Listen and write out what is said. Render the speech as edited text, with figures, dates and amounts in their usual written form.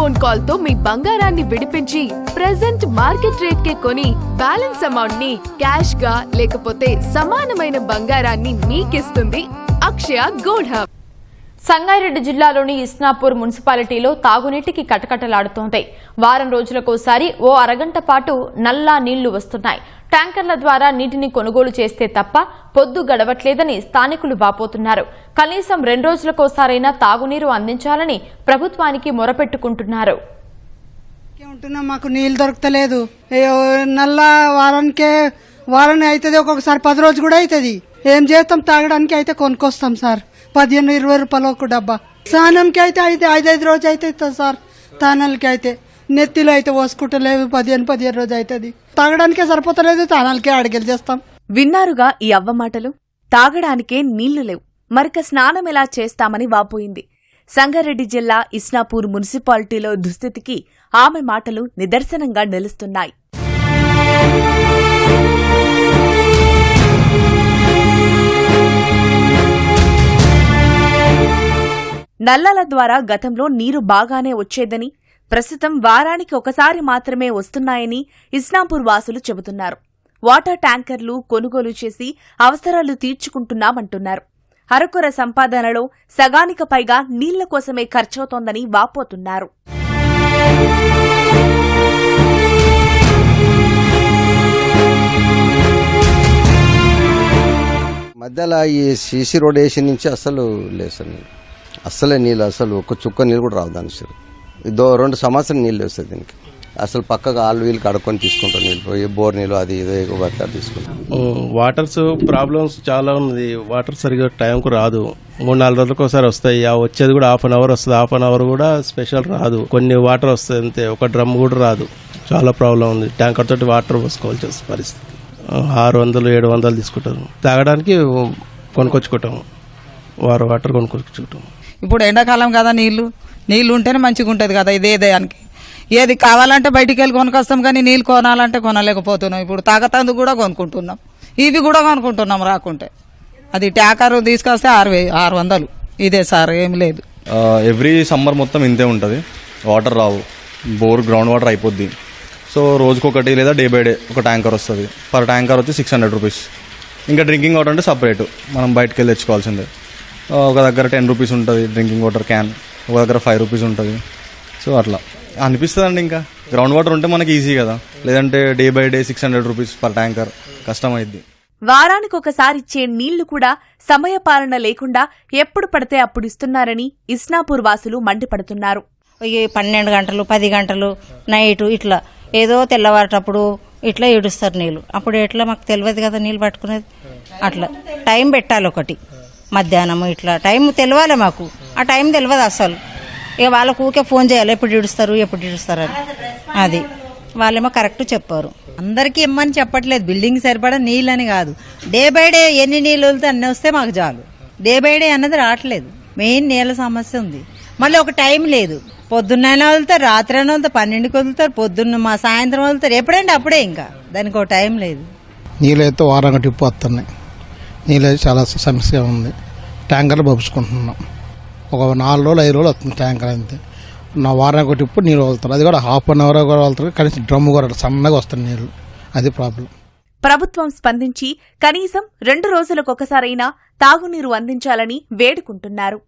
Phone call తో మీ బంగారాన్ని విడిపించి ప్రెజెంట్ మార్కెట్ రేట్ కే కొని బ్యాలెన్స్ అమౌంట్ ని క్యాష్ గా లేకపోతే సమానమైన బంగారాన్ని మీకిస్తుంది అక్షయ గోల్డ్ హబ్. సంగారెడ్డి జిల్లాలోని ఇస్నాపూర్ మున్సిపాలిటీలో తాగునీటికి కటకటలాడుతోంది. వారం రోజులకోసారి ఓ అరగంట పాటు నల్లా నీళ్లు వస్తున్నాయి. ట్యాంకర్ల ద్వారా నీటిని కొనుగోలు చేస్తే తప్ప పొద్దు గడవట్లేదని స్థానికులు వాపోతున్నారు. కనీసం 2 రోజులకోసారైనా తాగునీరు అందించాలని ప్రభుత్వానికి మొరపెట్టుకుంటున్నారు. మాకు నీళ్ళు దొరకలేదు. నల్లా వారాన్ని అవుతుంది, ఒక్కొక్కసారి 10 రోజులు కూడా అవుతుంది. ఏం చేస్తాం? తాగడానికి అయితే కొనుక్కొస్తాం సార్. 15-20 రూపాయలు ఒక డబ్బా. స్నానంకి అయితే 5-5 రోజు అవుతుంది సార్. తానాలకి అయితే నెత్తిలో అయితే పోసుకుంటలేదు. 15 రోజు అవుతుంది. తాగడానికే సరిపోతలేదు, తానాలకే అడిగేలు చేస్తాం. విన్నారుగా ఈ అవ్వమాటలు. తాగడానికే నీళ్లు లేవు, మరిక స్నానం ఎలా చేస్తామని వాపోయింది. సంగారెడ్డి జిల్లా ఇస్నాపూర్ మున్సిపాలిటీలో దుస్థితికి ఆమె మాటలు నిదర్శనంగా నిలుస్తున్నాయి. నల్లాల ద్వారా గతంలో నీరు బాగానే వచ్చేదని, ప్రస్తుతం వారానికి ఒకసారి మాత్రమే వస్తున్నాయని ఇస్నాపూర్ వాసులు చెబుతున్నారు. వాటర్ ట్యాంకర్లు కొనుగోలు చేసి అవసరాలు తీర్చుకుంటున్నామంటున్నారు. అరకొర సంపాదనలో సగానికి పైగా నీళ్ల కోసమే ఖర్చవుతోందని వాపోతున్నారు. మధ్యలో ఈ సీసీ రోడ్ వేసి నుంచి అసలు లేదు, అసలే నీళ్ళు, అసలు ఒక చుక్క నీళ్ళు కూడా రావు. దాని సార్ 2 సంవత్సరం నీళ్ళు వస్తాయి దీనికి. అసలు పక్కగా ఆళ్ళు వీళ్ళు కడుక్కొని తీసుకుంటాం నీళ్ళు, బోర్ నీళ్ళు అది ఇదో బట్ట తీసుకుంటాం. వాటర్స్ ప్రాబ్లమ్స్ చాలా ఉంది. వాటర్ సరిగ్గా టైంకు రాదు. 3-4 రోజులకు ఒకసారి వస్తాయి. వచ్చేది కూడా హాఫ్ అన్ అవర్ వస్తుంది. హాఫ్ అన్ అవర్ కూడా స్పెషల్ రాదు. కొన్ని వాటర్ వస్తాయి అంతే, ఒక డ్రమ్ కూడా రాదు. చాలా ప్రాబ్లం ఉంది. ట్యాంకర్ తోటి వాటర్ పోసుకోవాల్సి వస్తుంది పరిస్థితి. 600-700 తీసుకుంటారు. తాగడానికి కొనుక్కొచ్చుకుంటాము, వాటర్ కొనుక్కొచ్చుకుంటాము. ఇప్పుడు ఎండాకాలం కదా, నీళ్లు ఉంటేనే మంచిగా ఉంటుంది కదా. ఇదేదానికి ఏది కావాలంటే బయటికి వెళ్ళి కొనుకొస్తాం, కానీ నీళ్ళు కొనాలంటే కొనలేకపోతున్నాం. ఇప్పుడు తాగతందుకు కూడా కొనుక్కుంటున్నాం, ఇవి కూడా కొనుక్కుంటున్నాం రాకుంటే. అది ట్యాంకర్ తీసుకొస్తే 600. ఇదే సార్, ఏమి లేదు. ఎవ్రీ సమ్మర్ మొత్తం ఇంతే ఉంటుంది. వాటర్ రావు, బోర్ గ్రౌండ్ వాటర్ అయిపోద్ది. సో రోజుకొకటి లేదా డే బై డే ఒక ట్యాంకర్ వస్తుంది. పర్ ట్యాంకర్ వచ్చి 600 రూపీస్. ఇంకా డ్రింకింగ్ వాటర్ అంటే సపరేట్, మనం బయటకు వెళ్ళి తెచ్చుకోవాల్సిందే. ఒక దగ్గర 10 రూపీస్ ఉంటుంది డ్రింకింగ్ వాటర్ క్యాన్, ఒక దగ్గర 5 రూపీస్ ఉంటుంది. సో అట్లా అనిపిస్తుంది అండి. ఇంకా గ్రౌండ్ వాటర్ ఉంటే మనకి ఈజీ కదా, లేదంటే day by day 600 rupees per tanker కష్టమైద్ది. వారానికొకసారిచ్చే నీళ్లు కూడా సమయపాలన లేకుండా ఎప్పుడు పడితే అప్పుడు ఇస్తున్నారని ఇస్నాపూర్ వాసులు మండిపడుతున్నారు. 12 గంటలు 10 గంటలు నైట్ ఇట్లా ఏదో తెల్లవారేటప్పుడు ఇట్లా ఏడుస్తారు నీళ్ళు. అప్పుడు ఎట్లా మాకు తెలియదు కదా నీళ్ళు పట్టుకునేది. అట్లా టైం పెట్టాలి, ఒకటి మధ్యాహ్నం ఇట్లా టైం తెలియాలి మాకు. ఆ టైం తెలియదు అసలు. ఇక వాళ్ళకు ఊకే ఫోన్ చేయాలి, ఎప్పుడు ఇడుస్తారు అని. అది వాళ్ళేమో కరెక్ట్ చెప్పారు. అందరికీ ఇమ్మని చెప్పట్లేదు, బిల్డింగ్ సరిపడా నీళ్ళని కాదు. డే బై డే ఎన్ని నీళ్ళు వదిలితే అన్నీ వస్తే మాకు చాలు. డే బై డే అన్నది రావట్లేదు. మెయిన్ నీళ్ళ సమస్య ఉంది. మళ్ళీ ఒక టైం లేదు. పొద్దున్నైనా వదులుతారు, రాత్రి అయినా వదులుతారు, 12కి వదులుతారు, పొద్దున్న సాయంత్రం వదులుతారు. ఎప్పుడంటే అప్పుడే, ఇంకా దానికి ఒక టైం లేదు. నీళ్ళు అయితే వారానికి టిప్పు వస్తున్నాయి. నీళ్ళు అయితే చాలా సమస్య ఉంది. ట్యాంకర్లు పంపించుకుంటున్నాం. ఒక 4 రోజులు 5 రోజులు వస్తుంది ట్యాంకర్ అంతే. నా వారానికి ఒక టిప్పు నీళ్ళు వదులుతారు, అది కూడా హాఫ్ అన్ అవర్ కూడా వదులుతారు. కనీసం డ్రమ్ము కూడా సన్నగా వస్తుంది నీళ్ళు. అది ప్రాబ్లం. ప్రభుత్వం స్పందించి కనీసం 2 రోజులకొకసారైనా తాగునీరు అందించాలని వేడుకుంటున్నారు.